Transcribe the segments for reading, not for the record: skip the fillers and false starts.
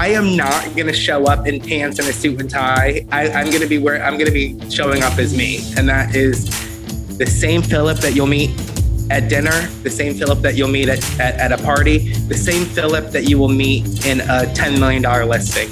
I am not going to show up in pants and a suit and tie. I'm going to be showing up as me. And that is the same Phillip that you'll meet at dinner, the same Phillip that you'll meet at a party, the same Phillip that you will meet in a $10 million listing.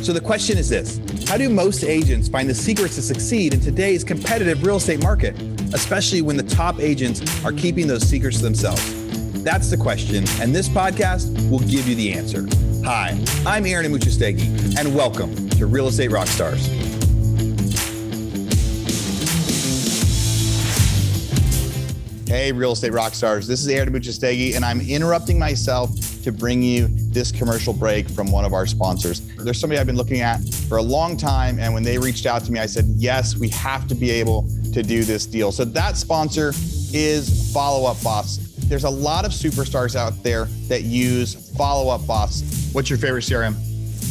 So the question is this: how do most agents find the secrets to succeed in today's competitive real estate market, especially when the top agents are keeping those secrets to themselves? That's the question, and this podcast will give you the answer. Hi, I'm Aaron Amuchastegui, and welcome to Real Estate Rockstars. Hey, Real Estate Rockstars. This is Aaron Amuchastegui, and I'm interrupting myself to bring you this commercial break from one of our sponsors. There's somebody I've been looking at for a long time, and when they reached out to me, I said, yes, we have to be able to do this deal. So that sponsor is Follow Up Boss. There's a lot of superstars out there that use Follow Up Boss. What's your favorite CRM?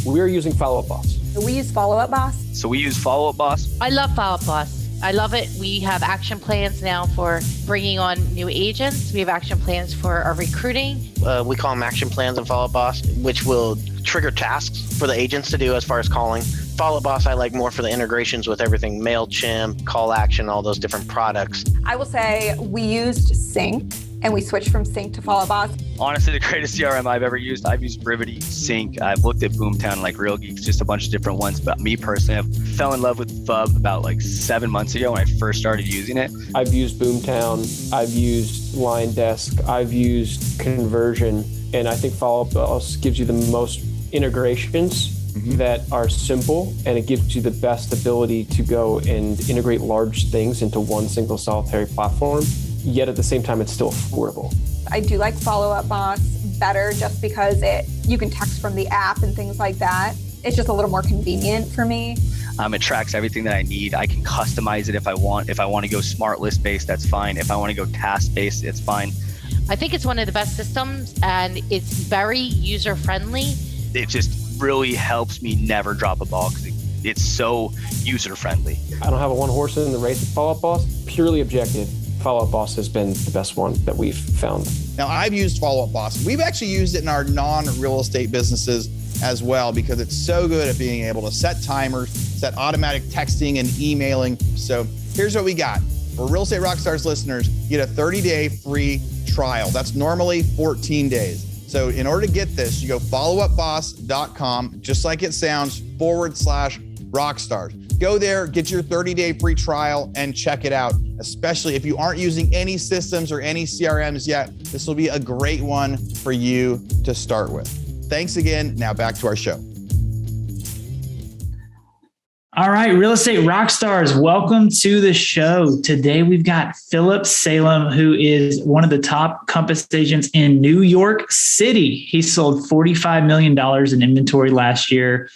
We're using Follow Up Boss. We use Follow Up Boss. So we use Follow Up Boss. I love Follow Up Boss. I love it. We have action plans now for bringing on new agents. We have action plans for our recruiting. We call them action plans in Follow Up Boss, which will trigger tasks for the agents to do as far as calling. Follow Up Boss I like more for the integrations with everything, MailChimp, Call Action, all those different products. I will say we used Sync and we switched from Sync to Follow Up Boss. Honestly, the greatest CRM I've ever used. I've used Brivity, Sync. I've looked at Boomtown, like Real Geeks, just a bunch of different ones. But me personally, I fell in love with FUB about 7 months ago when I first started using it. I've used Boomtown. I've used Line Desk. I've used Conversion. And I think Follow Up Boss gives you the most integrations that are simple, and it gives you the best ability to go and integrate large things into one single solitary platform. Yet at the same time, it's still affordable. I do like Follow Up Boss better just because you can text from the app and things like that. It's just a little more convenient for me. It tracks everything that I need. I can customize it if I want. If I want to go smart list based, that's fine. If I want to go task based, it's fine. I think it's one of the best systems, and it's very user friendly. It just really helps me never drop a ball because it's so user friendly. I don't have a one horse in the race with Follow Up Boss. Purely objective, Follow Up Boss has been the best one that we've found. Now, I've used Follow Up Boss. We've actually used it in our non-real estate businesses as well because it's so good at being able to set timers, set automatic texting and emailing. So here's what we got. For Real Estate Rockstars listeners, you get a 30-day free trial. That's normally 14 days. So in order to get this, you go followupboss.com, just like it sounds, /rockstars. Go there, get your 30-day free trial and check it out. Especially if you aren't using any systems or any CRMs yet, this will be a great one for you to start with. Thanks again. Now back to our show. All right, Real Estate Rockstars, welcome to the show. Today we've got Phillip Salem, who is one of the top Compass agents in New York City. He sold $45 million in inventory last year.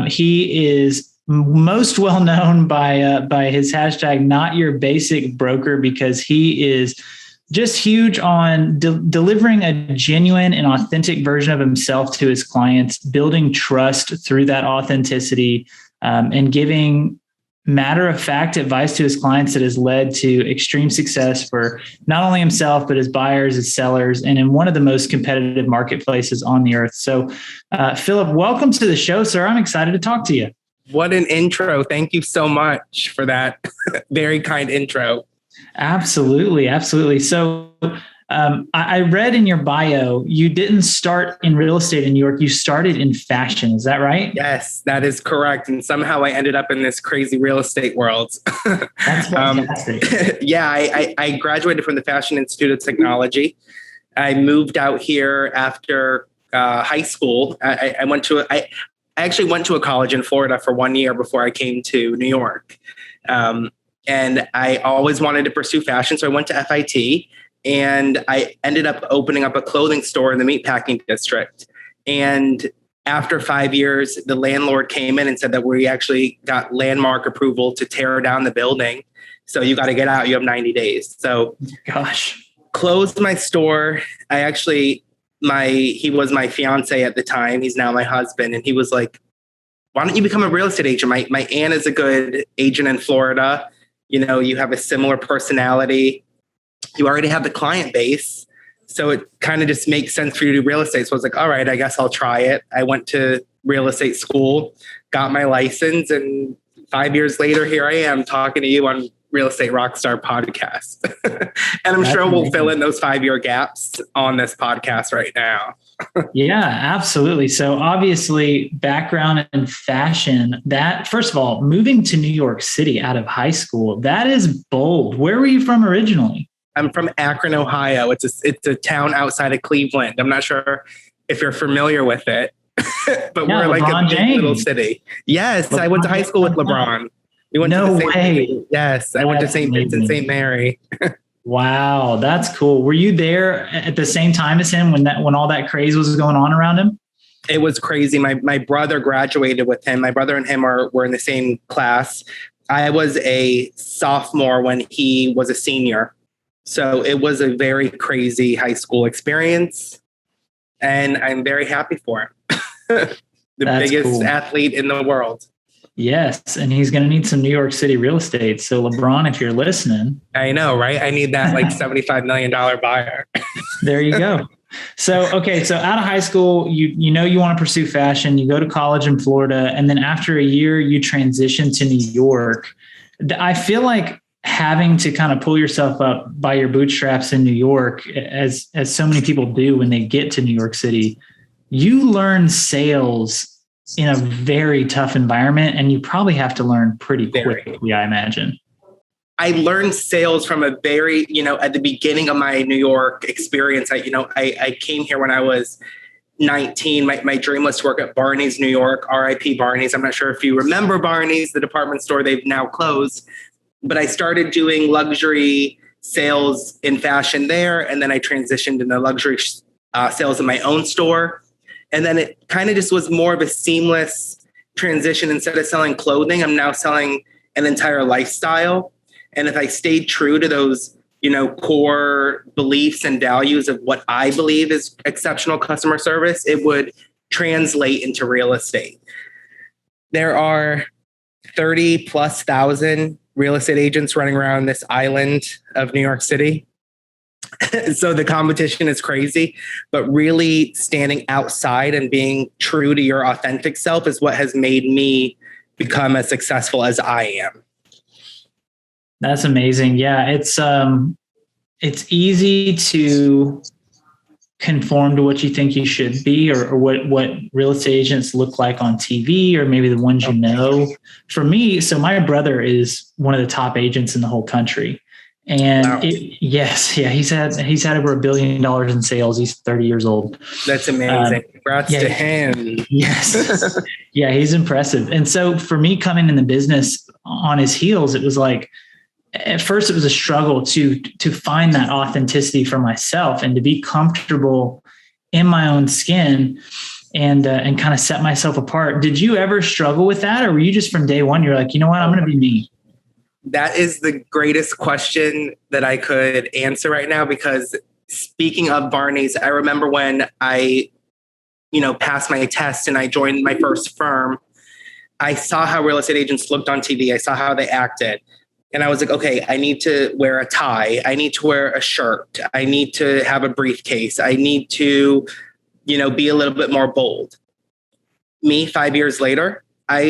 He is most well known by his hashtag Not Your Basic Broker because he is just huge on delivering a genuine and authentic version of himself to his clients, building trust through that authenticity, and giving matter-of-fact advice to his clients that has led to extreme success for not only himself, but his buyers, his sellers, and in one of the most competitive marketplaces on the earth. So, Phillip, welcome to the show, sir. I'm excited to talk to you. What an intro. Thank you so much for that very kind intro. Absolutely. Absolutely. So I read in your bio, you didn't start in real estate in New York. You started in fashion. Is that right? Yes, that is correct. And somehow I ended up in this crazy real estate world. That's fantastic. Yeah, I graduated from the Fashion Institute of Technology. I moved out here after high school. I actually went to a college in Florida for 1 year before I came to New York. And I always wanted to pursue fashion. So I went to FIT and I ended up opening up a clothing store in the meatpacking district. And after 5 years, the landlord came in and said that we actually got landmark approval to tear down the building. So you got to get out. You have 90 days. So closed my store. He was my fiance at the time. He's now my husband. And he was like, why don't you become a real estate agent? My aunt is a good agent in Florida. You have a similar personality. You already have the client base. So it kind of just makes sense for you to do real estate. So I was like, all right, I guess I'll try it. I went to real estate school, got my license, and 5 years later, here I am talking to you on Real Estate Rockstar podcast. And I'm sure we'll fill in those 5-year gaps on this podcast right now. Yeah, absolutely. So obviously background in fashion, that first of all, moving to New York City out of high school, that is bold. Where were you from originally? I'm from Akron, Ohio. It's a town outside of Cleveland. I'm not sure if you're familiar with it, but we're like a big little city. Yes, I went to high school with LeBron. We went to the same way. Yes, I went to St. Vincent, St. Mary. Wow, that's cool. Were you there at the same time as him when all that craze was going on around him? It was crazy. My brother graduated with him. My brother and him were in the same class. I was a sophomore when he was a senior. So it was a very crazy high school experience, and I'm very happy for him. The That's biggest cool. athlete in the world. Yes, and he's going to need some New York City real estate. So LeBron, if you're listening. I know, right? I need that like $75 million buyer. There you go. So, okay. So out of high school, you want to pursue fashion, you go to college in Florida, and then after a year, you transition to New York. I feel like having to kind of pull yourself up by your bootstraps in New York, as so many people do when they get to New York City, you learn sales in a very tough environment, and you probably have to learn pretty quickly, I imagine. I learned sales from a very, at the beginning of my New York experience. I came here when I was 19. My dream was to work at Barney's New York, RIP Barney's. I'm not sure if you remember Barney's, the department store. They've now closed. But I started doing luxury sales in fashion there. And then I transitioned into luxury sales in my own store. And then it kind of just was more of a seamless transition. Instead of selling clothing, I'm now selling an entire lifestyle. And if I stayed true to those, core beliefs and values of what I believe is exceptional customer service, it would translate into real estate. There are 30,000+ real estate agents running around this island of New York City. So the competition is crazy, but really standing outside and being true to your authentic self is what has made me become as successful as I am. That's amazing. Yeah, it's easy to conform to what you think you should be, or what real estate agents look like on TV, or maybe the ones you know. For me, so my brother is one of the top agents in the whole country. And wow. He's had over $1 billion in sales. He's 30 years old. That's amazing. Congrats to him. Yes. Yeah, he's impressive. And so for me coming in the business on his heels, it was like, at first it was a struggle to find that authenticity for myself and to be comfortable in my own skin and kind of set myself apart. Did you ever struggle with that? Or were you just from day one, you're like, you know what, I'm going to be me? That is the greatest question that I could answer right now, because speaking of Barney's, I remember when I, passed my test and I joined my first firm, I saw how real estate agents looked on TV. I saw how they acted. And I was like, okay, I need to wear a tie. I need to wear a shirt. I need to have a briefcase. I need to, be a little bit more bold. Me, 5 years later,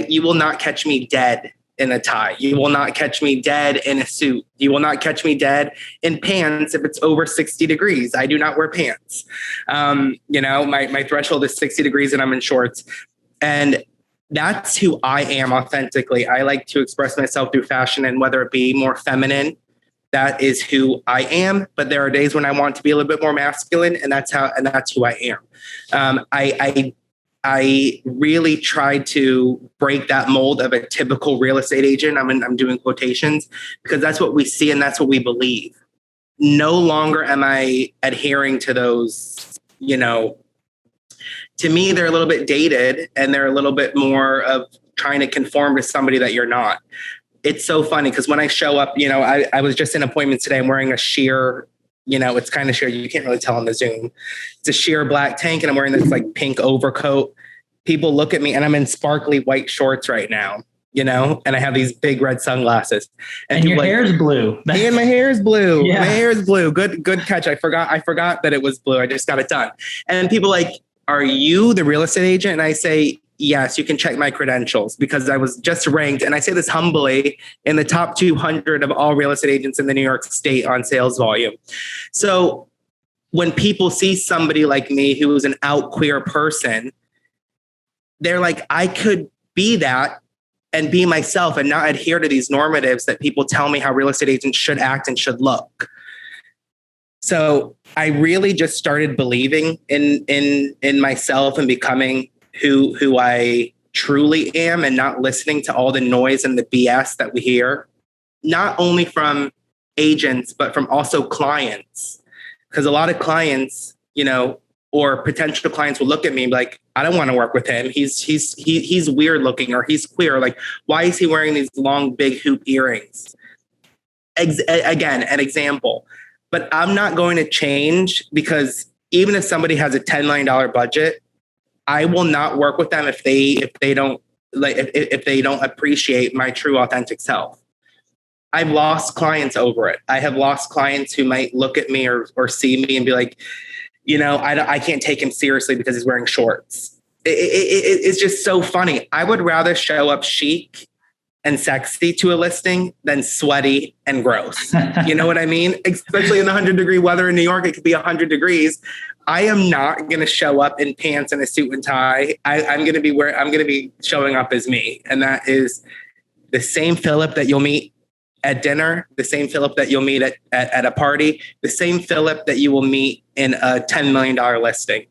you will not catch me dead in a tie. You will not catch me dead in a suit. You will not catch me dead in pants if it's over 60 degrees. I do not wear pants. My threshold is 60 degrees and I'm in shorts. And that's who I am authentically. I like to express myself through fashion, and whether it be more feminine, that is who I am. But there are days when I want to be a little bit more masculine, and that's who I am. I really try to break that mold of a typical real estate agent. I'm doing quotations because that's what we see and that's what we believe. No longer am I adhering to those, to me, they're a little bit dated and they're a little bit more of trying to conform to somebody that you're not. It's so funny because when I show up, I was just in appointments today. I'm wearing a sheer, it's kind of sheer. You can't really tell on the Zoom. It's a sheer black tank and I'm wearing this like pink overcoat. People look at me and I'm in sparkly white shorts right now. and I have these big red sunglasses. And your hair's blue. And my hair is blue. Yeah. My hair is blue. Good catch. I forgot that it was blue. I just got it done. And people like, are you the real estate agent? And I say, yes, you can check my credentials because I was just ranked, and I say this humbly, in the top 200 of all real estate agents in the New York State on sales volume. So when people see somebody like me who is an out queer person, they're like, I could be that and be myself and not adhere to these normatives that people tell me how real estate agents should act and should look. So I really just started believing in myself and becoming who I truly am, and not listening to all the noise and the BS that we hear, not only from agents, but from also clients. Because a lot of clients, or potential clients will look at me and be like, I don't want to work with him. He's weird looking, or he's queer. Like, why is he wearing these long, big hoop earrings? Again, an example. But I'm not going to change, because even if somebody has a $10 million budget, I will not work with them if they don't appreciate my true authentic self. I've lost clients over it. I have lost clients who might look at me or see me and be like, I can't take him seriously because he's wearing shorts. It's just so funny. I would rather show up chic and sexy to a listing than sweaty and gross. You know what I mean? Especially in the 100-degree weather in New York, it could be 100 degrees. I am not going to show up in pants and a suit and tie. I'm going to be showing up as me. And that is the same Phillip that you'll meet at dinner, the same Phillip that you'll meet at a party, the same Phillip that you will meet in a $10 million listing.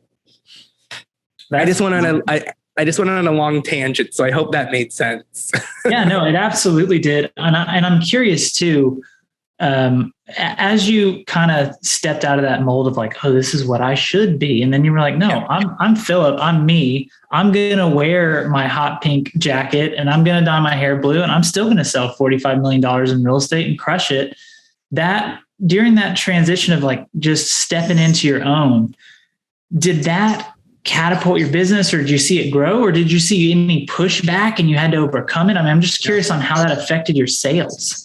I just went on a long tangent, so I hope that made sense. Yeah, no, it absolutely did. And I'm curious too, as you kind of stepped out of that mold of like, oh, this is what I should be. And then you were like, no, I'm Phillip, I'm me. I'm going to wear my hot pink jacket and I'm going to dye my hair blue, and I'm still going to sell $45 million in real estate and crush it. That during that transition of like just stepping into your own, did that catapult your business, or did you see it grow, or did you see any pushback and you had to overcome it? I mean, I'm just curious on how that affected your sales.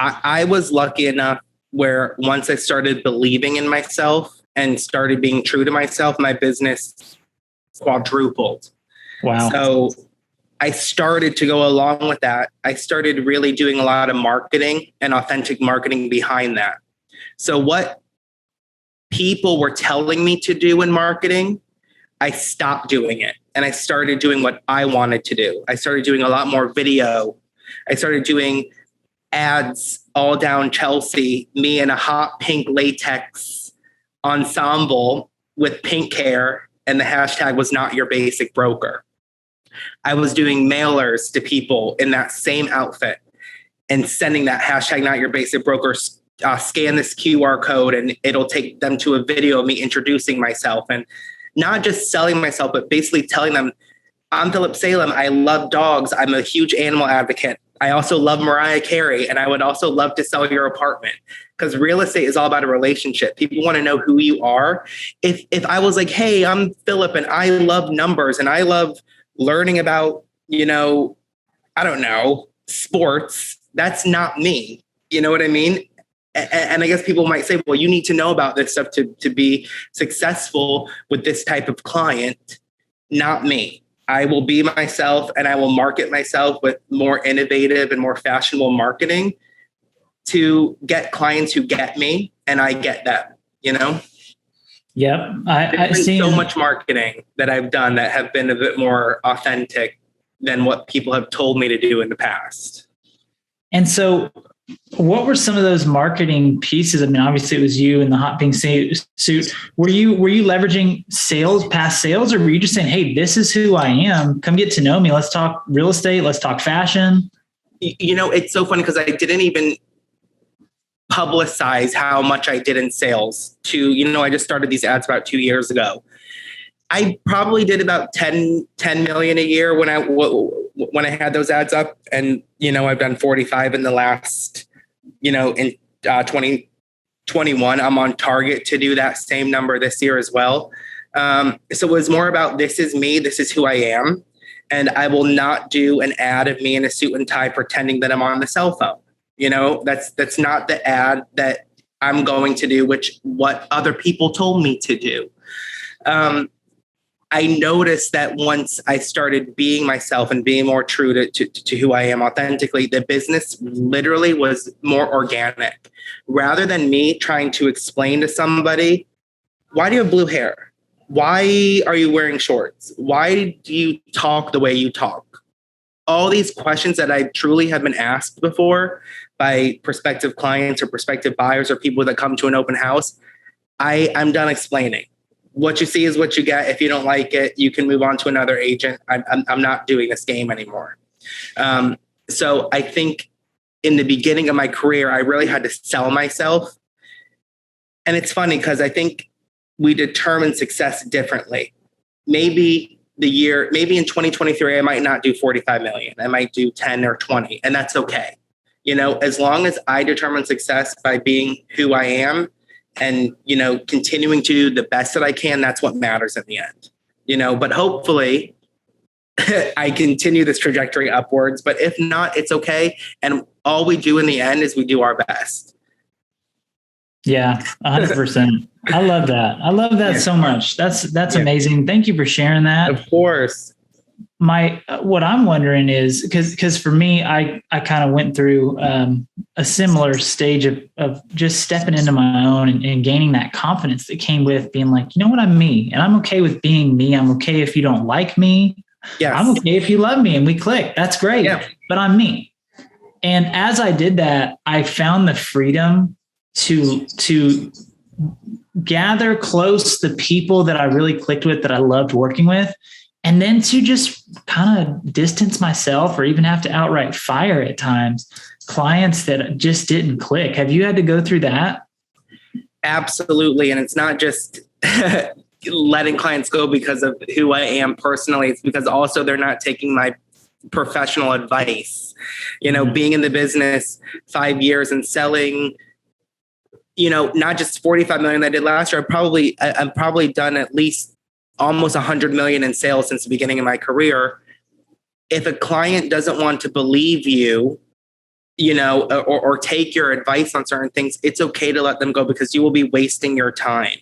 I was lucky enough where once I started believing in myself and started being true to myself, my business quadrupled. Wow. So I started to go along with that. I started really doing a lot of marketing and authentic marketing behind that. So what people were telling me to do in marketing, I stopped doing it and I started doing what I wanted to do. I started doing a lot more video. I started doing ads all down Chelsea, me in a hot pink latex ensemble with pink hair, and the hashtag was not your basic broker. I was doing mailers to people in that same outfit and sending that hashtag not your basic broker, scan this QR code and it'll take them to a video of me introducing myself, and not just selling myself, but basically telling them, I'm Phillip Salem. I love dogs. I'm a huge animal advocate. I also love Mariah Carey, and I would also love to sell your apartment, because real estate is all about a relationship. People want to know who you are. If I was like, hey, I'm Phillip and I love numbers and I love learning about, I don't know, sports, that's not me. You know what I mean? And I guess people might say, well, you need to know about this stuff to be successful with this type of client. Not me. I will be myself and I will market myself with more innovative and more fashionable marketing to get clients who get me and I get them, Yep. There's been so much marketing that I've done that have been a bit more authentic than what people have told me to do in the past. And so what were some of those marketing pieces? I mean, obviously it was you in the hot pink suit. Were you leveraging past sales, or were you just saying, hey, this is who I am. Come get to know me. Let's talk real estate. Let's talk fashion. It's so funny because I didn't even publicize how much I did in sales I just started these ads about 2 years ago. I probably did about 10 million a year when I had those ads up, and I've done 45 in the last in 2021. I'm on target to do that same number this year as well. So it was more about, this is me, this is who I am, And I will not do an ad of me in a suit and tie pretending that I'm on the cell phone. That's not the ad that I'm going to do, what other people told me to do. I noticed that once I started being myself and being more true to who I am authentically, the business literally was more organic. Rather than me trying to explain to somebody, why do you have blue hair? Why are you wearing shorts? Why do you talk the way you talk? All these questions that I truly have been asked before by prospective clients or prospective buyers or people that come to an open house, I'm done explaining. What you see is what you get. If you don't like it, you can move on to another agent. I'm not doing this game anymore. So I think in the beginning of my career, I really had to sell myself. And it's funny because I think we determine success differently. Maybe in 2023, I might not do 45 million. I might do 10 or 20, and that's okay. As long as I determine success by being who I am and, continuing to do the best that I can, that's what matters in the end, but hopefully I continue this trajectory upwards, but if not, it's okay. And all we do in the end is we do our best. Yeah, 100%. I love that. I love that so much. That's amazing. Thank you for sharing that. Of course. What I'm wondering is because for me, I kind of went through a similar stage of just stepping into my own and gaining that confidence that came with being like, I'm me and I'm okay with being me. I'm okay if you don't like me. Yes. I'm okay if you love me and we click. That's great. Yeah. But I'm me. And as I did that, I found the freedom to gather close the people that I really clicked with, that I loved working with, and then to just kind of distance myself or even have to outright fire at times clients that just didn't click. Have you had to go through that? Absolutely. And it's not just letting clients go because of who I am personally. It's because also they're not taking my professional advice. Being in the business 5 years and selling, not just 45 million I did last year. I've probably done at least almost 100 million in sales since the beginning of my career. If a client doesn't want to believe you, or take your advice on certain things, it's okay to let them go because you will be wasting your time.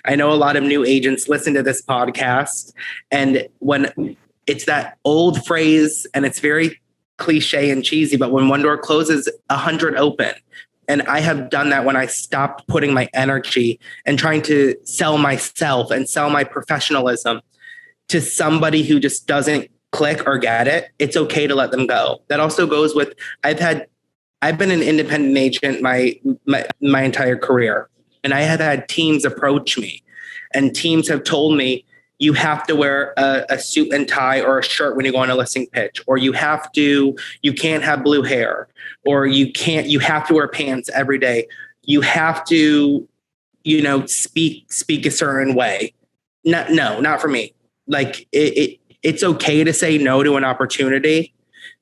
I know a lot of new agents listen to this podcast, and when it's that old phrase, and it's very cliche and cheesy, but when one door closes, 100 open. And I have done that when I stopped putting my energy and trying to sell myself and sell my professionalism to somebody who just doesn't click or get it. It's okay to let them go. That also goes with, I've been an independent agent my entire career, and I have had teams approach me, and teams have told me, you have to wear a suit and tie or a shirt when you go on a listing pitch, or you can't have blue hair, or you have to wear pants every day. You have to, speak a certain way. No, not for me. Like it's okay to say no to an opportunity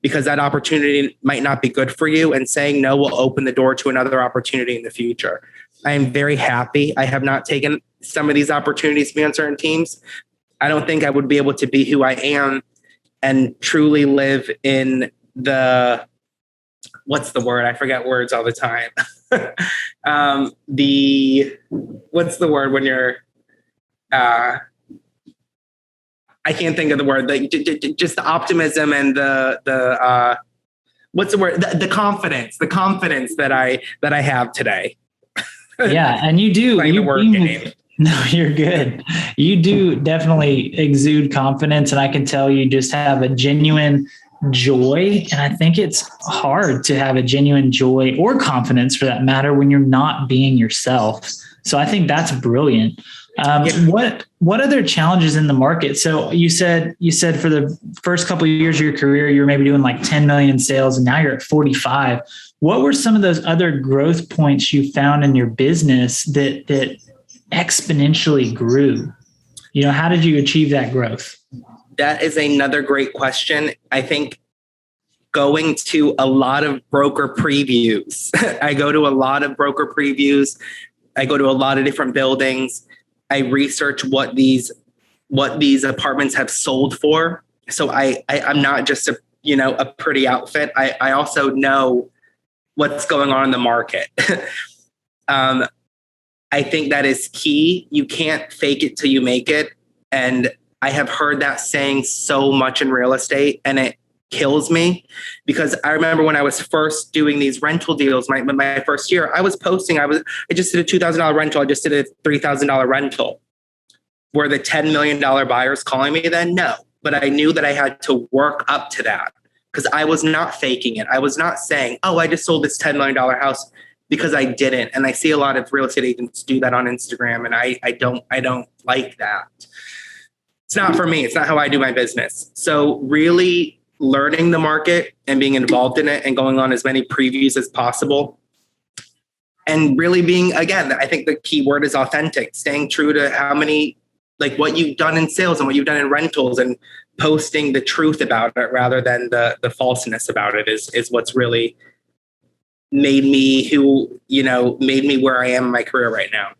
because that opportunity might not be good for you, and saying no will open the door to another opportunity in the future. I am very happy I have not taken some of these opportunities to be on certain teams. I don't think I would be able to be who I am and truly live in what's the word? I forget words all the time. What's the word when you're, I can't think of the word, just the optimism and what's the word? The confidence that I have today. Yeah. And you do. No, you're good. You do definitely exude confidence. And I can tell you just have a genuine joy. And I think it's hard to have a genuine joy or confidence for that matter when you're not being yourself. So I think that's brilliant. What other challenges in the market? So you said for the first couple of years of your career, you were maybe doing like 10 million sales, and now you're at 45. What were some of those other growth points you found in your business that exponentially grew? How did you achieve that growth? That is another great question. I think going to a lot of broker previews. I go to a lot of broker previews. I go to a lot of different buildings. I research what these apartments have sold for So I'm not just a pretty outfit. I also know what's going on in the market. I think that is key. You can't fake it till you make it. And I have heard that saying so much in real estate, and it kills me, because I remember when I was first doing these rental deals, my first year, I was posting, I just did a $2,000 rental. I just did a $3,000 rental. Were the $10 million buyers calling me then? No, but I knew that I had to work up to that, because I was not faking it. I was not saying, oh, I just sold this $10 million house, because I didn't. And I see a lot of real estate agents do that on Instagram. And I don't like that. It's not for me. It's not how I do my business. So really learning the market and being involved in it and going on as many previews as possible. And really being, again, I think the key word is authentic, staying true to what you've done in sales and what you've done in rentals, and posting the truth about it rather than the falseness about it is what's really made me where I am in my career right now.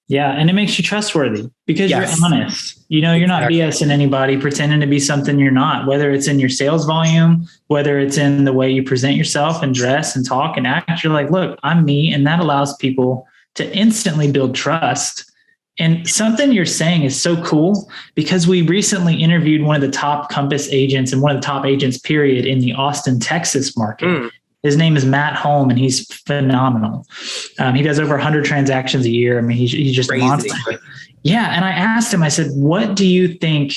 Yeah. And it makes you trustworthy because Yes. you're honest. You're not BSing anybody, pretending to be something you're not, whether it's in your sales volume, whether it's in the way you present yourself and dress and talk and act. You're like, look, I'm me. And that allows people to instantly build trust. And something you're saying is so cool, because we recently interviewed one of the top Compass agents and one of the top agents, period, in the Austin, Texas market. His name is Matt Holm, and he's phenomenal. He does over 100 transactions a year. I mean, he's just Crazy. a monster. Yeah. And I asked him, I said, what do you think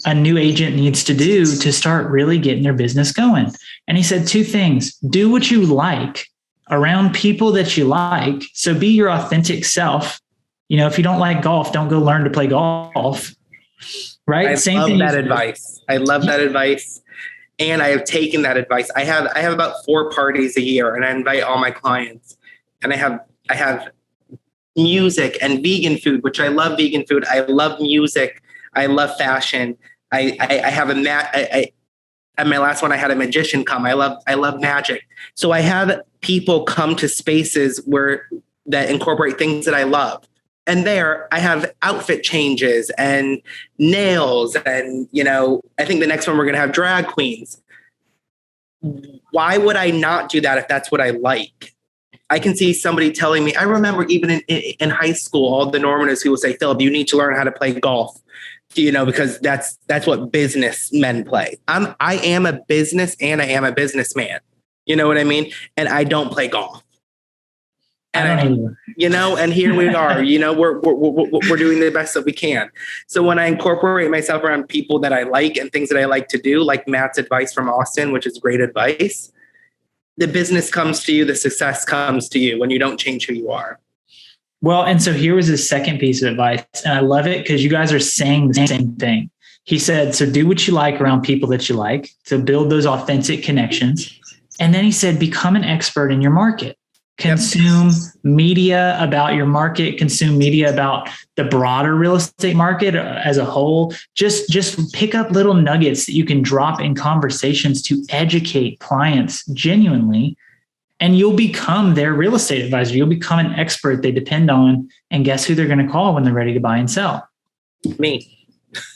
a new agent needs to do to start really getting their business going? And he said 2 things. Do what you like around people that you like. So be your authentic self. If you don't like golf, don't go learn to play golf. Right? I love that advice. I love that advice. And I have taken that advice. I have about 4 parties a year, and I invite all my clients. And I have music and vegan food, which I love vegan food. I love music. I love fashion. I have at my last one, I had a magician come. I love magic. So I have people come to spaces that incorporate things that I love. And there I have outfit changes and nails. And, I think the next one we're going to have drag queens. Why would I not do that if that's what I like? I can see somebody telling me, I remember even in high school, all the Normaners who will say, Phillip, you need to learn how to play golf, because that's what businessmen play. I am a business and I am a businessman. You know what I mean? And I don't play golf. And and here we are, we're doing the best that we can. So when I incorporate myself around people that I like and things that I like to do, like Matt's advice from Austin, which is great advice, the business comes to you, the success comes to you when you don't change who you are. Well, and so here was his second piece of advice. And I love it because you guys are saying the same thing. He said, so do what you like around people that you like to build those authentic connections. And then he said, become an expert in your market. Consume media about your market, consume media about the broader real estate market as a whole. Just pick up little nuggets that you can drop in conversations to educate clients genuinely, and you'll become their real estate advisor. You'll become an expert they depend on. And guess who they're going to call when they're ready to buy and sell? Me.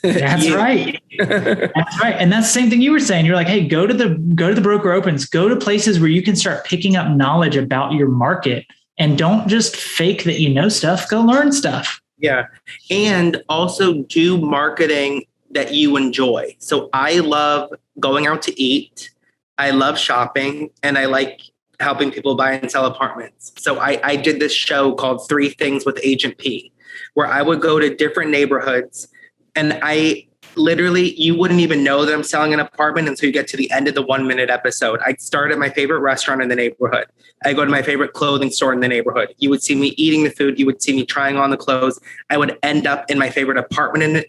That's right. That's right. And that's the same thing you were saying. You're like, hey, go to the broker opens, go to places where you can start picking up knowledge about your market, and don't just fake that you know stuff, go learn stuff. Yeah. And also do marketing that you enjoy. So I love going out to eat. I love shopping, and I like helping people buy and sell apartments. So I did this show called 3 Things with Agent P, where I would go to different neighborhoods. And I literally, you wouldn't even know that I'm selling an apartment until you get to the end of the 1-minute episode. I'd start at my favorite restaurant in the neighborhood. I go to my favorite clothing store in the neighborhood. You would see me eating the food. You would see me trying on the clothes. I would end up in my favorite apartment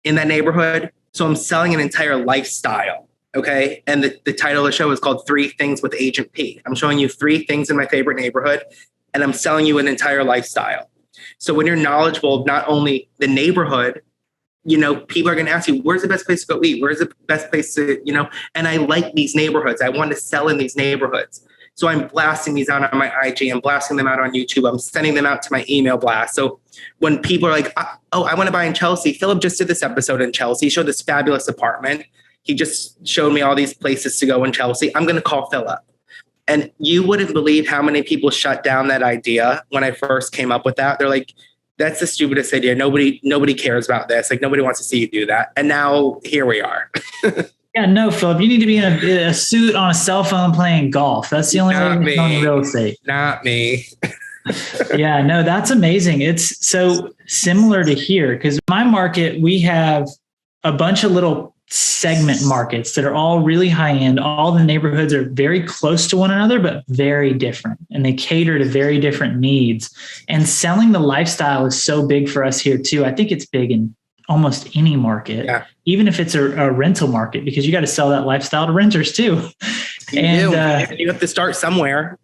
in that neighborhood. So I'm selling an entire lifestyle. Okay. And the title of the show is called 3 Things with Agent P. I'm showing you 3 things in my favorite neighborhood, and I'm selling you an entire lifestyle. So when you're knowledgeable of not only the neighborhood, people are going to ask you, where's the best place to go eat? Where's the best place to, and I like these neighborhoods. I want to sell in these neighborhoods. So I'm blasting these out on my IG. I'm blasting them out on YouTube. I'm sending them out to my email blast. So when people are like, oh, I want to buy in Chelsea. Phillip just did this episode in Chelsea. He showed this fabulous apartment. He just showed me all these places to go in Chelsea. I'm going to call Phillip. And you wouldn't believe how many people shut down that idea when I first came up with that. They're like, that's the stupidest idea. Nobody cares about this. Like, nobody wants to see you do that. And now here we are. Yeah, no, Phillip, you need to be in a suit on a cell phone playing golf. That's the only way you're in real estate. Not me. Yeah, no, that's amazing. It's so similar to here because my market, we have a bunch of little segment markets that are all really high end. All the neighborhoods are very close to one another, but very different. And they cater to very different needs. And selling the lifestyle is so big for us here too. I think it's big in almost any market, even if it's a rental market, because you got to sell that lifestyle to renters too. You have to start somewhere,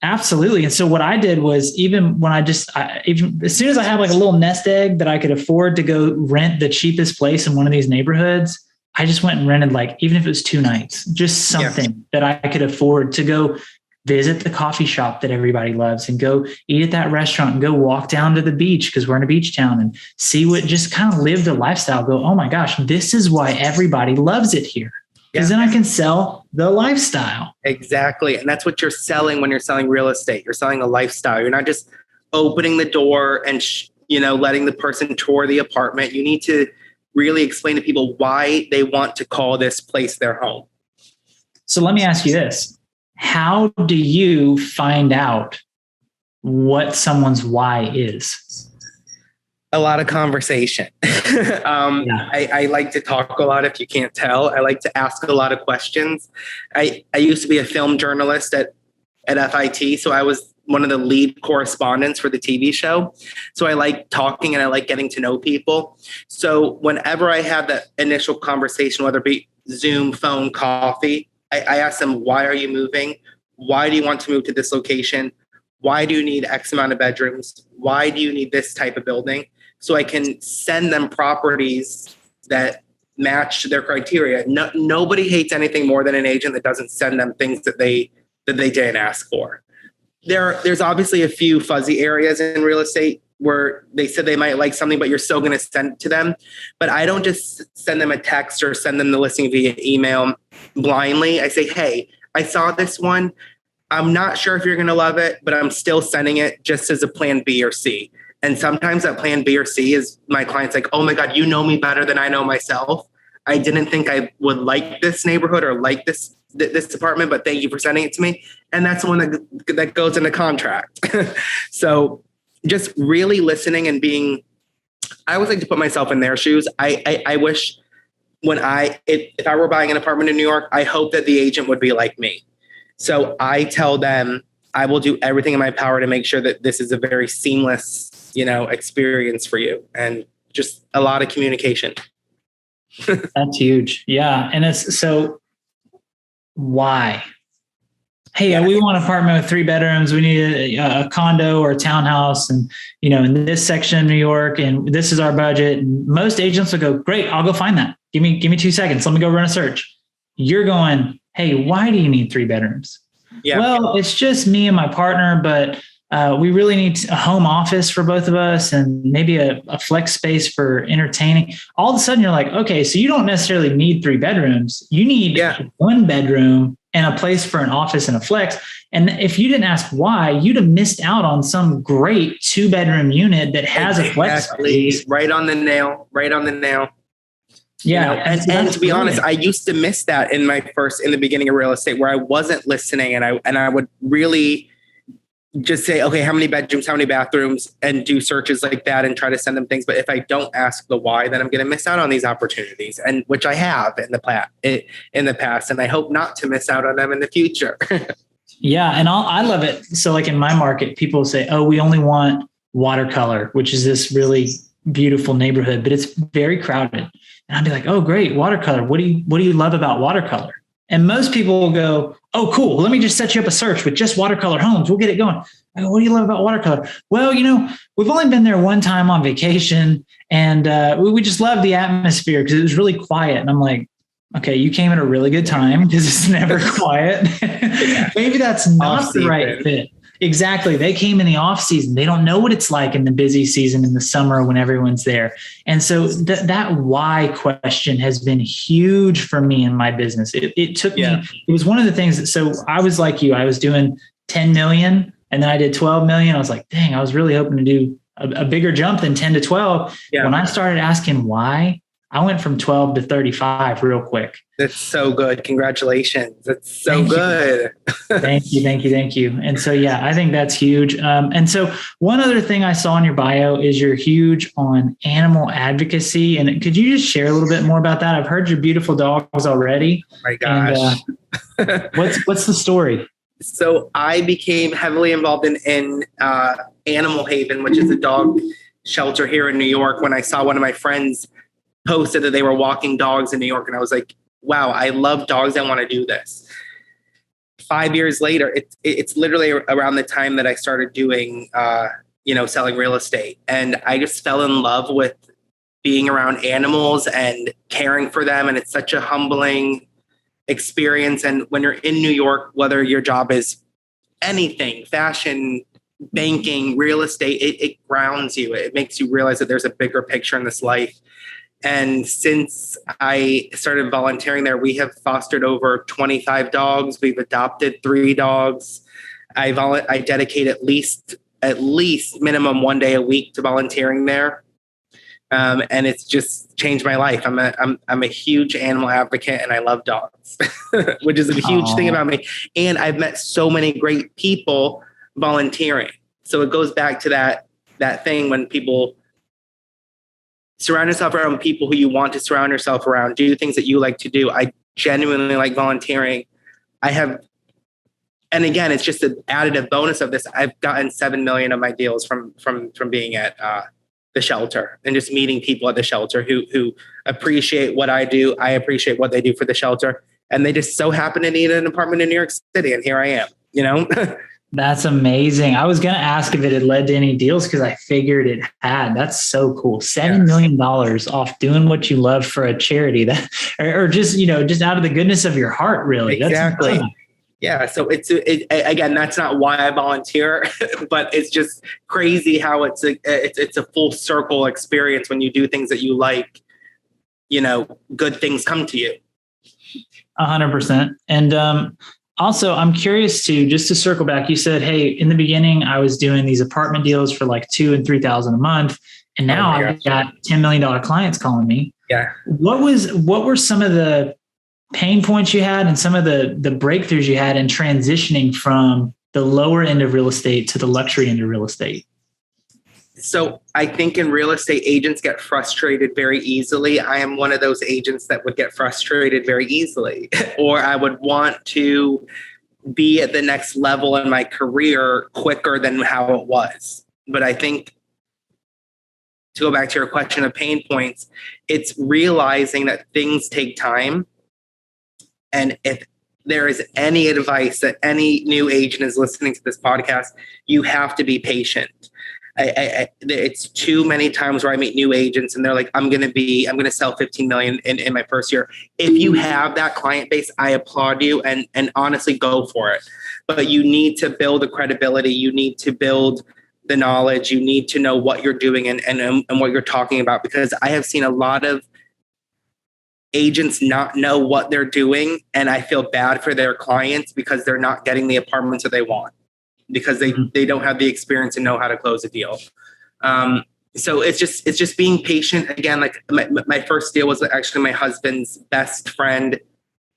Absolutely. And so what I did was even as soon as I have like a little nest egg that I could afford to go rent the cheapest place in one of these neighborhoods, I just went and rented, like, even if it was 2 nights, just something that I could afford to go visit the coffee shop that everybody loves and go eat at that restaurant and go walk down to the beach because we're in a beach town and see what, just kind of live the lifestyle. Go, oh my gosh, this is why everybody loves it here. Because then I can sell the lifestyle. Exactly. And that's what you're selling when you're selling real estate. You're selling a lifestyle. You're not just opening the door and, letting the person tour the apartment. You need to really explain to people why they want to call this place their home. So let me ask you this. How do you find out what someone's why is? A lot of conversation. I like to talk a lot, if you can't tell. I like to ask a lot of questions. I used to be a film journalist at FIT, so I was one of the lead correspondents for the TV show. So I like talking and I like getting to know people. So whenever I have that initial conversation, whether it be Zoom, phone, coffee, I ask them, why are you moving? Why do you want to move to this location? Why do you need X amount of bedrooms? Why do you need this type of building? So I can send them properties that match their criteria. Nobody hates anything more than an agent that doesn't send them things that they didn't ask for. There's obviously a few fuzzy areas in real estate where they said they might like something, but you're still going to send it to them. But I don't just send them a text or send them the listing via email blindly. I say, hey, I saw this one. I'm not sure if you're going to love it, but I'm still sending it just as a plan B or C. And sometimes that plan B or C is my client's like, oh my God, you know me better than I know myself. I didn't think I would like this neighborhood or like this apartment, but thank you for sending it to me. And that's the one that goes into contract. So just really listening and I always like to put myself in their shoes. I wish if I were buying an apartment in New York, I hope that the agent would be like me. So I tell them I will do everything in my power to make sure that this is a very seamless, experience for you, and just a lot of communication. That's huge. Yeah. And it's so why? Hey, we want an apartment with 3 bedrooms. We need a condo or a townhouse. And, in this section of New York, and this is our budget. And most agents will go, great, I'll go find that. Give me 2 seconds. Let me go run a search. You're going, hey, why do you need 3 bedrooms? Yeah. Well, it's just me and my partner, but we really need a home office for both of us and maybe a flex space for entertaining. All of a sudden you're like, okay, so you don't necessarily need 3 bedrooms. You need 1 bedroom and a place for an office and a flex. And if you didn't ask why, you'd have missed out on some great 2-bedroom unit that has a flex space. Right on the nail. Yeah. And to be honest, I used to miss that in the beginning of real estate, where I wasn't listening and I would really just say, okay, how many bedrooms, how many bathrooms, and do searches like that and try to send them things. But if I don't ask the why, then I'm going to miss out on these opportunities, and which I have in the past, and I hope not to miss out on them in the future. Yeah. And I love it. So like in my market, people say, oh, we only want Watercolor, which is this really beautiful neighborhood, but it's very crowded. And I'd be like, oh, great, Watercolor. What do you love about Watercolor? And most people will go, oh, cool. Let me just set you up a search with just Watercolor homes. We'll get it going. I go, what do you love about Watercolor? Well, we've only been there one time on vacation, and we just love the atmosphere because it was really quiet. And I'm like, okay, you came at a really good time because it's never quiet. Maybe that's not the right fit. Exactly. They came in the off season. They don't know what it's like in the busy season in the summer when everyone's there. And so that why question has been huge for me in my business. It took me, it was one of the things that, so I was like you, I was doing 10 million and then I did 12 million. I was like, dang, I was really hoping to do a bigger jump than 10 to 12. Yeah. When I started asking why, I went from 12 to 35 real quick. That's so good. Congratulations. That's so good. Thank you. And so, yeah, I think that's huge. And so one other thing I saw in your bio is you're huge on animal advocacy. And could you just share a little bit more about that? I've heard your beautiful dogs already. Oh my gosh. And, what's the story? So I became heavily involved in Animal Haven, which is a dog shelter here in New York, when I saw one of my friends posted that they were walking dogs in New York. And I was like, wow, I love dogs. I want to do this. 5 years later, it's literally around the time that I started doing, selling real estate. And I just fell in love with being around animals and caring for them. And it's such a humbling experience. And when you're in New York, whether your job is anything, fashion, banking, real estate, it grounds you. It makes you realize that there's a bigger picture in this life. And since I started volunteering there, we have fostered over 25 dogs. We've adopted 3 dogs. I dedicate at least minimum 1 day a week to volunteering there. And it's just changed my life. I'm a huge animal advocate and I love dogs, which is a huge thing about me. And I've met so many great people volunteering. So it goes back to that thing when people surround yourself around people who you want to surround yourself around, do things that you like to do. I genuinely like volunteering. And again, it's just an additive bonus of this. I've gotten 7 million of my deals from being at the shelter and just meeting people at the shelter who appreciate what I do. I appreciate what they do for the shelter. And they just so happen to need an apartment in New York City. And here I am, That's amazing. I was going to ask if it had led to any deals because I figured it had. That's so cool. $7 million off doing what you love for a charity or just out of the goodness of your heart, really. Exactly. Yeah. So again, that's not why I volunteer, but it's just crazy how it's a full circle experience when you do things that you like, good things come to you. 100%. And, also, I'm curious just to circle back. You said, hey, in the beginning, I was doing these apartment deals for like $2,000 and $3,000 a month. And now I've got $10 million clients calling me. Yeah. What were some of the pain points you had and some of the breakthroughs you had in transitioning from the lower end of real estate to the luxury end of real estate? So I think in real estate, agents get frustrated very easily. I am one of those agents that would get frustrated very easily, or I would want to be at the next level in my career quicker than how it was. But I think to go back to your question of pain points, it's realizing that things take time. And if there is any advice that any new agent is listening to this podcast, you have to be patient. It's too many times where I meet new agents and they're like, I'm going to sell 15 million in my first year. If you have that client base, I applaud you and honestly go for it. But you need to build the credibility. You need to build the knowledge. You need to know what you're doing and what you're talking about, because I have seen a lot of agents not know what they're doing. And I feel bad for their clients because they're not getting the apartments that they want, because they don't have the experience and know how to close a deal. So it's just being patient. Again, like my first deal was actually my husband's best friend.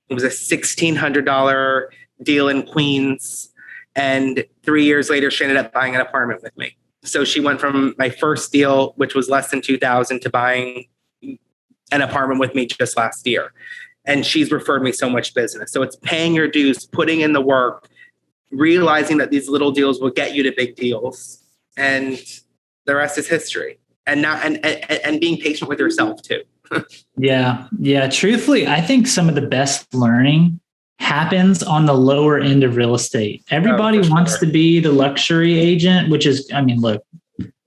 It was a $1,600 deal in Queens. And 3 years later, she ended up buying an apartment with me. So she went from my first deal, which was less than $2,000, to buying an apartment with me just last year. And she's referred me so much business. So it's paying your dues, putting in the work, realizing that these little deals will get you to big deals, and the rest is history. And being patient with yourself too. Yeah. Truthfully, I think some of the best learning happens on the lower end of real estate. Everybody wants to be the luxury agent, which is, look,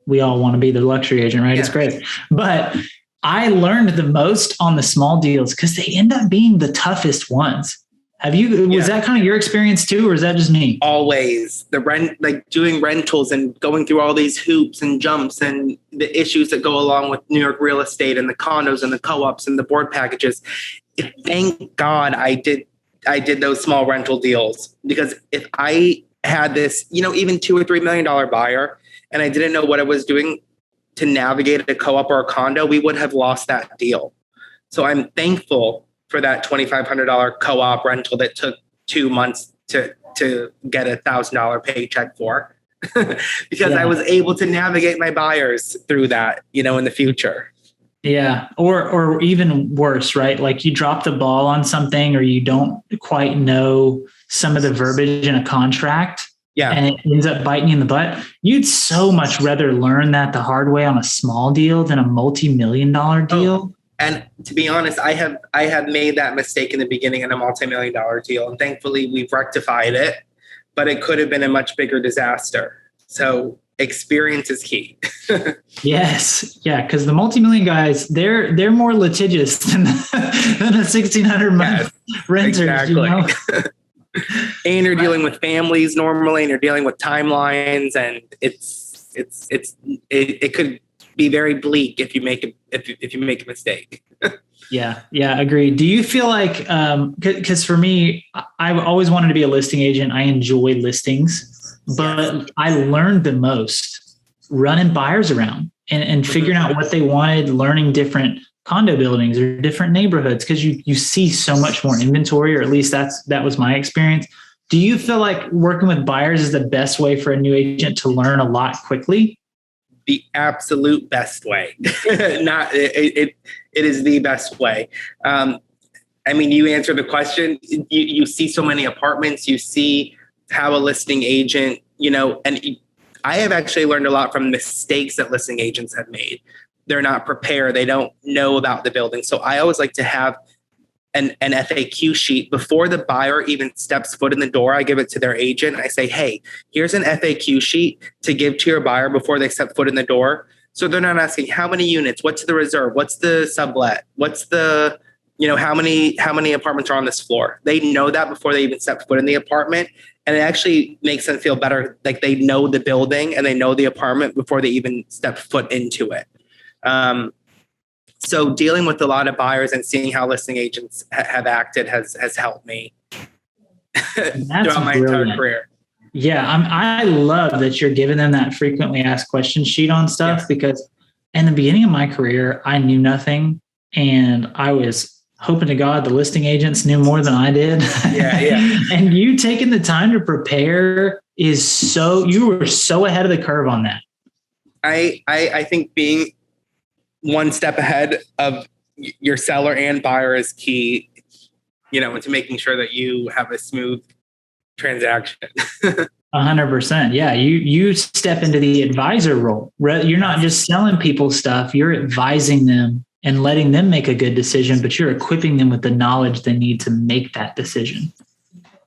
we all want to be the luxury agent, right? Yeah. It's great. But I learned the most on the small deals because they end up being the toughest ones. Was that kind of your experience too, or is that just me? Always the rent, like doing rentals and going through all these hoops and jumps and the issues that go along with New York real estate and the condos and the co-ops and the board packages. Thank God I did those small rental deals, because if I had this, even $2 or $3 million buyer and I didn't know what I was doing to navigate a co-op or a condo, we would have lost that deal. So I'm thankful for that $2,500 co-op rental that took 2 months to get $1,000 paycheck for, because I was able to navigate my buyers through that, in the future. Yeah. Or even worse, right? Like you drop the ball on something, or you don't quite know some of the verbiage in a contract. Yeah. And it ends up biting you in the butt. You'd so much rather learn that the hard way on a small deal than a multi-million-dollar deal. Oh. And to be honest, I have made that mistake in the beginning in a multi-million-dollar deal, and thankfully we've rectified it, but it could have been a much bigger disaster. So experience is key. Yes. Yeah. Because the multi-million guys, they're more litigious than a 1,600 month renter. Exactly. And you're dealing with families normally, and you're dealing with timelines, and it could be very bleak if you make a mistake. Yeah, agreed. Do you feel like, because for me, I've always wanted to be a listing agent. I enjoy listings, but I learned the most running buyers around and figuring out what they wanted, learning different condo buildings or different neighborhoods, because you see so much more inventory, or at least that was my experience. Do you feel like working with buyers is the best way for a new agent to learn a lot quickly? The absolute best way. It is the best way. You answer the question. You see so many apartments. You see how a listing agent, and I have actually learned a lot from mistakes that listing agents have made. They're not prepared. They don't know about the building. So I always like to have an FAQ sheet before the buyer even steps foot in the door. I give it to their agent. I say, hey, here's an FAQ sheet to give to your buyer before they step foot in the door. So they're not asking how many units, what's the reserve, what's the sublet, what's the, how many apartments are on this floor. They know that before they even step foot in the apartment. And it actually makes them feel better. Like they know the building and they know the apartment before they even step foot into it. So dealing with a lot of buyers and seeing how listing agents have acted has helped me throughout my entire career. Yeah, I love that you're giving them that frequently asked questions sheet on stuff, because in the beginning of my career, I knew nothing, and I was hoping to God the listing agents knew more than I did. Yeah. And you taking the time to prepare you were so ahead of the curve on that. I think being one step ahead of your seller and buyer is key, into making sure that you have a smooth transaction. 100%. Yeah. You step into the advisor role. You're not just selling people stuff. You're advising them and letting them make a good decision, but you're equipping them with the knowledge they need to make that decision.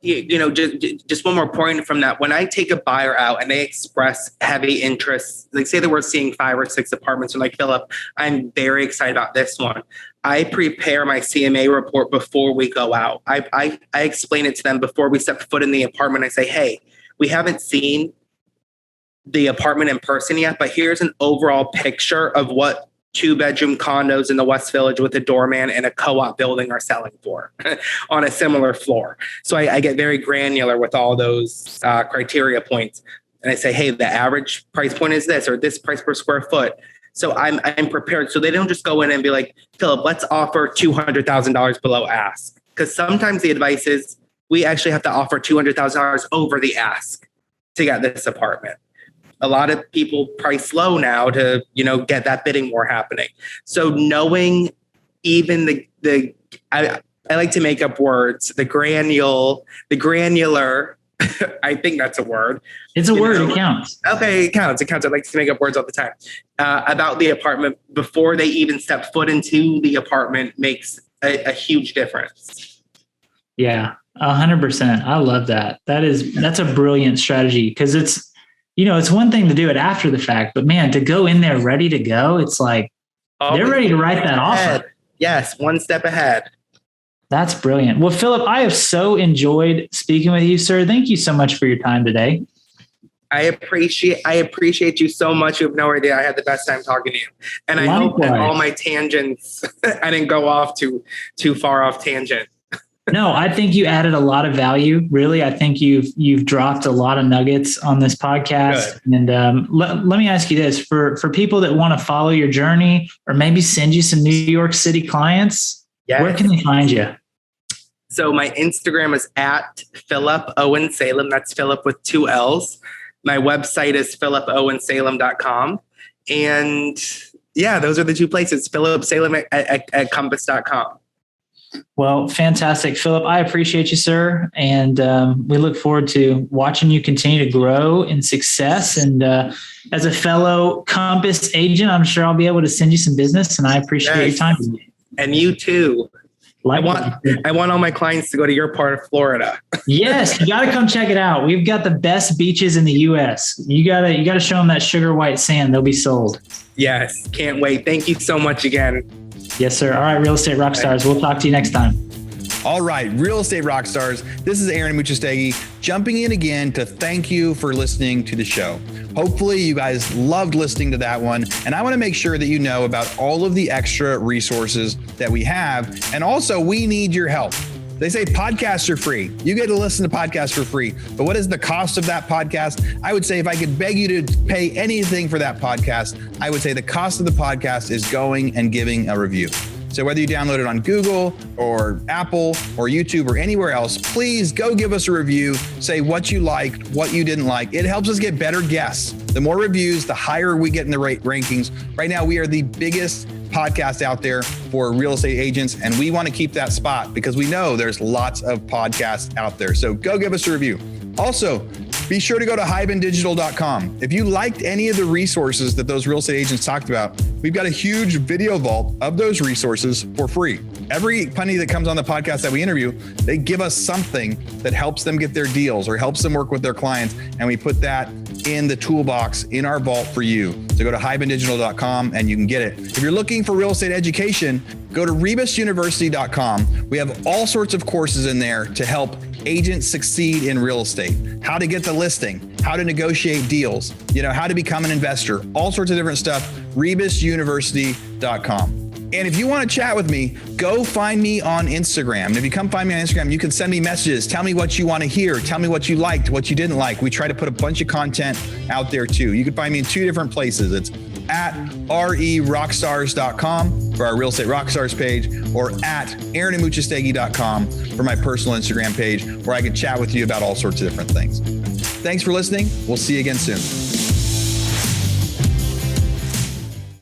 Just one more point from that. When I take a buyer out and they express heavy interest, like say that we're seeing 5 or 6 apartments, and like, Phillip, I'm very excited about this one. I prepare my CMA report before we go out. I explain it to them before we step foot in the apartment. I say, hey, we haven't seen the apartment in person yet, but here's an overall picture of what 2-bedroom condos in the West Village with a doorman and a co-op building are selling for on a similar floor. So I get very granular with all those criteria points. And I say, hey, the average price point is this, or this price per square foot. So I'm prepared. So they don't just go in and be like, Phillip, let's offer $200,000 below ask. Because sometimes the advice is we actually have to offer $200,000 over the ask to get this apartment. A lot of people price low now to, get that bidding war happening. So knowing even I like to make up words, the granular, I think that's a word. It's a word. It counts. Okay. It counts. I like to make up words all the time about the apartment before they even step foot into the apartment makes a huge difference. Yeah, 100%. I love that. That's a brilliant strategy, because it's one thing to do it after the fact, but man, to go in there ready to go, it's like They're ready to write that ahead. offer. Yes, one step ahead. That's brilliant. Well, Phillip, I have so enjoyed speaking with you, sir. Thank you so much for your time today. I appreciate you so much. You have no idea. I had the best time talking to you. And I hope that all my tangents, I didn't go off too far off tangent. No, I think you added a lot of value. Really, I think you've dropped a lot of nuggets on this podcast. Good. And let me ask you this: for people that want to follow your journey, or maybe send you some New York City clients, yes, where can they find you? So my Instagram is at Phillip Owen Salem. That's Phillip with 2 L's. My website is phillipowensalem.com. And yeah, those are the 2 places. Phillip Salem at compass.com. Well, fantastic. Phillip, I appreciate you, sir. And we look forward to watching you continue to grow in success. And as a fellow Compass agent, I'm sure I'll be able to send you some business, and I appreciate your time. And you too. I want all my clients to go to your part of Florida. Yes, you got to come check it out. We've got the best beaches in the U.S. You got to show them that sugar white sand. They'll be sold. Yes, can't wait. Thank you so much again. Yes, sir. All right, Real Estate Rockstars. We'll talk to you next time. All right, Real Estate Rockstars. This is Aaron Muchastegui jumping in again to thank you for listening to the show. Hopefully you guys loved listening to that one. And I want to make sure that you know about all of the extra resources that we have. And also, we need your help. They say podcasts are free. You get to listen to podcasts for free. But what is the cost of that podcast? I would say if I could beg you to pay anything for that podcast, I would say the cost of the podcast is going and giving a review. So whether you download it on Google or Apple or YouTube or anywhere else, please go give us a review. Say what you liked, what you didn't like. It helps us get better guests. The more reviews, the higher we get in the rankings. Right now, we are the biggest podcast out there for real estate agents, and we want to keep that spot because we know there's lots of podcasts out there. So go give us a review. Also, be sure to go to hibandigital.com. If you liked any of the resources that those real estate agents talked about, we've got a huge video vault of those resources for free. Every penny that comes on the podcast that we interview, they give us something that helps them get their deals or helps them work with their clients. And we put that in the toolbox in our vault for you. So go to hibandigital.com and you can get it. If you're looking for real estate education, go to rebusuniversity.com. We have all sorts of courses in there to help agents succeed in real estate, how to get the listing, how to negotiate deals, how to become an investor, all sorts of different stuff, rebusuniversity.com. And if you want to chat with me, go find me on Instagram. And if you come find me on Instagram, you can send me messages. Tell me what you want to hear. Tell me what you liked, what you didn't like. We try to put a bunch of content out there too. You can find me in 2 different places. It's at rerockstars.com for our Real Estate Rockstars page, or at aaronmuchastegui.com for my personal Instagram page, where I can chat with you about all sorts of different things. Thanks for listening. We'll see you again soon.